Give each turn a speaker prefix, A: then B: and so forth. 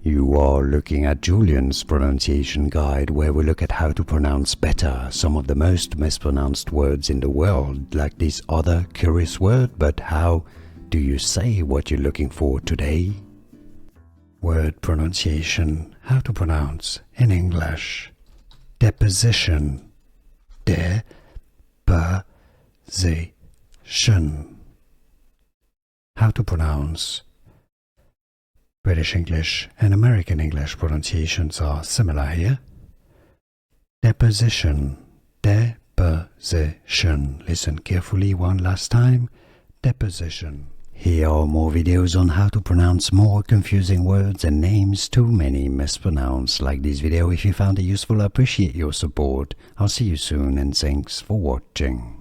A: You are looking at Julian's pronunciation guide, where we look at how to pronounce better some of the most mispronounced words in the world, like this other curious word. But how do you say what you're looking for today? Word pronunciation. How to pronounce in English. Deposition. De-po-zi-tion. How to pronounce. British English and American English pronunciations are similar here. Deposition. Deposition. Listen carefully one last time. Deposition. Here are more videos on how to pronounce more confusing words and names too many mispronounced. Like this video if you found it useful. I appreciate your support. I'll see you soon and thanks for watching.